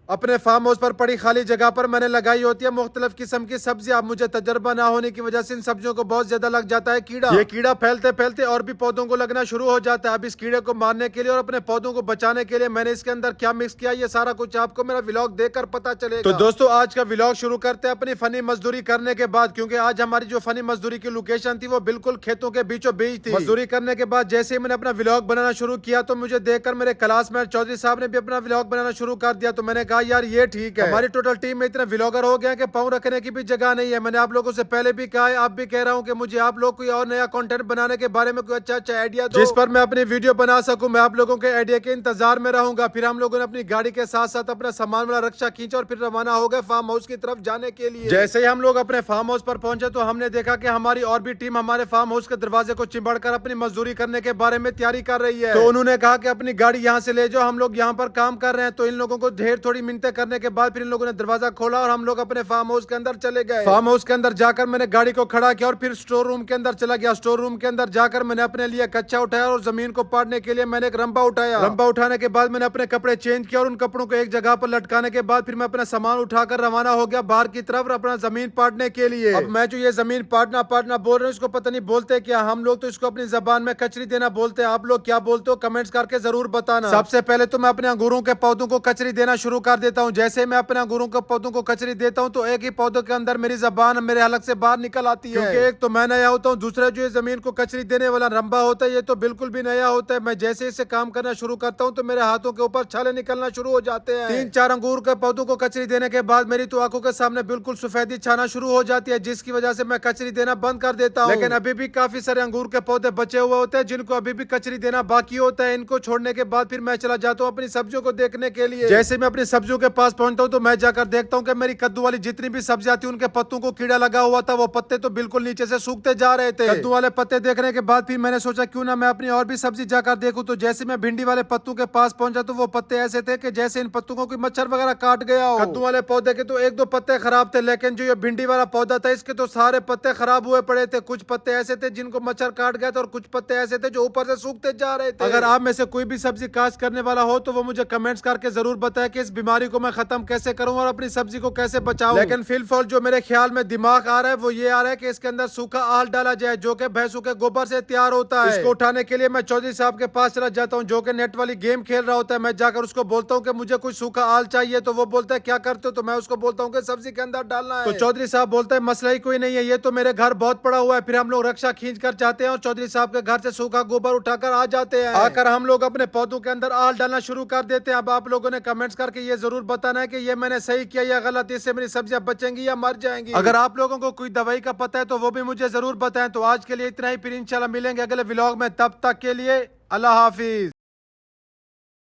अपने farm house पर पड़ी खाली जगह पर मैंने लगाई होती है मुख्तलिफ किस्म की सब्जी। अब मुझे तजर्बा ना होने की वजह से इन सब्जियों को बहुत ज्यादा लग जाता है कीड़ा। ये कीड़ा फैलते फैलते और भी पौधों को लगना शुरू हो जाता है। अब इस कीड़े को मारने के लिए और अपने पौधों को बचाने के लिए मैंने इसके अंदर क्या मिक्स किया, ये सारा कुछ आपको मेरा व्लॉग देखकर पता चलेगा। तो दोस्तों आज का व्लॉग शुरू करते हैं अपनी फनी मजदूरी करने के बाद, क्योंकि आज हमारी जो फनी मजदूरी की लोकेशन थी वो बिल्कुल खेतों के बीचों बीच थी। मजदूरी करने के बाद जैसे ही मैंने अपना व्लॉग बनाना शुरू किया तो मुझे देखकर मेरे क्लासमेट चौधरी साहब ने भी अपना व्लॉग बनाना शुरू कर दिया। तो मैंने कहा यार ये ठीक है, हमारी टोटल टीम में इतने व्लॉगर हो गए कि पाँव रखने की भी जगह नहीं है। मैंने आप लोगों से पहले भी कहा है, आप भी कह रहा हूँ कि मुझे आप लोग कोई और नया कंटेंट बनाने के बारे में कोई अच्छा आइडिया दो जिस पर मैं अपनी वीडियो बना सकूं। मैं आप लोगों के आइडिया के इंतजार में रहूंगा। फिर हम लोगों ने अपनी गाड़ी के साथ साथ अपना सामान वाला रक्षा खींचा और फिर रवाना हो गए फार्म हाउस की तरफ जाने के लिए। जैसे ही हम लोग अपने फार्म हाउस पर पहुंचे तो हमने देखा कि हमारी और भी टीम हमारे फार्म हाउस के दरवाजे को चिंबड़ कर अपनी मजदूरी करने के बारे में तैयारी कर रही है। तो उन्होंने कहा कि अपनी गाड़ी यहाँ से ले जाओ, हम लोग यहाँ पर काम कर रहे हैं। तो इन लोगों को ढेर थोड़ी मिन्नतें करने के बाद फिर इन लोगों ने दरवाजा खोला और हम लोग अपने फार्म हाउस के अंदर चले गए। फार्म हाउस के अंदर जाकर मैंने गाड़ी को खड़ा किया और फिर स्टोर रूम के अंदर चला गया। स्टोर रूम के अंदर जाकर मैंने अपने लिए कच्चा उठाया और जमीन को पाड़ने के लिए मैंने एक रंबा उठाया। रंबा उठाने के बाद मैंने अपने कपड़े चेंज किया और उन कपड़ों को एक जगह पर लटकाने के बाद फिर मैं अपना सामान उठाकर रवाना हो गया बाहर की तरफ अपना जमीन पाड़ने के लिए। अब मैं जो ये जमीन पाड़ना बोल रहे हैं इसको पता नहीं बोलते क्या, हम लोग तो इसको अपनी जबान में कचरी देना बोलते हैं। आप लोग क्या बोलते हो कमेंट्स करके जरूर बताना। सबसे पहले तो मैं अपने अंगूरों के पौधों को कचरी देना शुरू कर देता हूँ। जैसे मैं अपने अंगूरों के पौधों को कचरी देता हूँ तो एक ही पौधों के अंदर मेरी जबान मेरे हलक से बाहर निकल आती है, क्योंकि एक तो मैं नया होता हूँ, दूसरा जो ये जमीन को कचरी देने वाला रंबा होता है ये तो बिल्कुल भी नया होता है। मैं जैसे इससे काम करना शुरू करता हूँ तो मेरे हाथों के ऊपर छाले निकलना शुरू हो जाते हैं। 3-4 अंगूर के पौधों को कचरी देने के बाद मेरी तो आंखों के सामने बिल्कुल सफेदी छाना शुरू हो जाती है, जिसकी वजह से मैं कचरी देना बंद कर देता हूँ। लेकिन अभी भी काफी सारे अंगूर के पौधे बचे हुए होते हैं जिनको अभी भी कचरी देना बाकी होता है। इनको छोड़ने के बाद फिर मैं चला जाता हूँ अपनी सब्जियों को देखने के लिए। जैसे मैं अपनी सब्जियों के पास पहुंचता हूँ तो मैं जाकर देखता हूँ कि मेरी कद्दू वाली जितनी भी सब्जी आती है उनके पत्तों को कीड़ा लगा हुआ था। वो पत्ते तो बिल्कुल नीचे से सूखते जा रहे थे। कद्दू वाले पत्ते देखने के बाद फिर मैंने सोचा क्यों ना मैं अपनी और भी सब्जी जाकर देखूं। तो जैसे मैं भिंडी वाले पत्तों के पास पहुंचा तो वो पत्ते ऐसे थे कि जैसे इन पत्तों को कोई मच्छर वगैरह काट गया हो। कद्दू वाले पौधे के तो 1-2 पत्ते खराब थे, लेकिन जो ये भिंडी वाला पौधा था इसके तो सारे पत्ते खराब हुए पड़े थे। कुछ पत्ते ऐसे थे जिनको मच्छर काट गया था और कुछ पत्ते ऐसे थे जो ऊपर से सूखते जा रहे थे। अगर आप में से कोई भी सब्जी काश्त करने वाला हो तो वो मुझे कमेंट्स करके जरूर बताए कि इस बीमारी को मैं खत्म कैसे करूं और अपनी सब्जी को कैसे बचाऊं। लेकिन फिलहाल जो मेरे ख्याल में दिमाग आ रहा है वो ये आ रहा है कि इसके अंदर सूखा आल डाला जाए जो कि भैंसों के गोबर से तैयार होता है। इसको उठाने के लिए मैं चौधरी साहब के पास चला जाता हूँ जो कि नेट वाली गेम खेल रहा होता है। मैं जाकर उसको बोलता हूँ कि मुझे कुछ सूखा आल चाहिए, तो वो बोलता है क्या करते हो, तो मैं उसको बोलता हूँ कि सब्जी के अंदर डालना है। तो चौधरी साहब बोलता है मसला ही कोई नहीं है, ये तो मेरे घर बहुत पड़ा हुआ है। फिर हम लोग रक्षा खींच कर जाते हैं और चौधरी साहब के घर से सूखा गोबर उठाकर आ जाते हैं। आकर हम लोग अपने पौधों के अंदर आल डालना शुरू कर देते हैं। अब आप लोगों ने कमेंट्स करके ये जरूर बताना है कि ये मैंने सही किया या गलत, इससे मेरी सब्जियां बचेंगी या मर जाएंगी। अगर आप लोगों को कोई दवाई का पता है तो वो भी मुझे जरूर बताएं। तो आज के लिए इतना ही, फिर इंशाल्लाह मिलेंगे अगले व्लॉग में। तब तक के लिए अल्लाह हाफिज।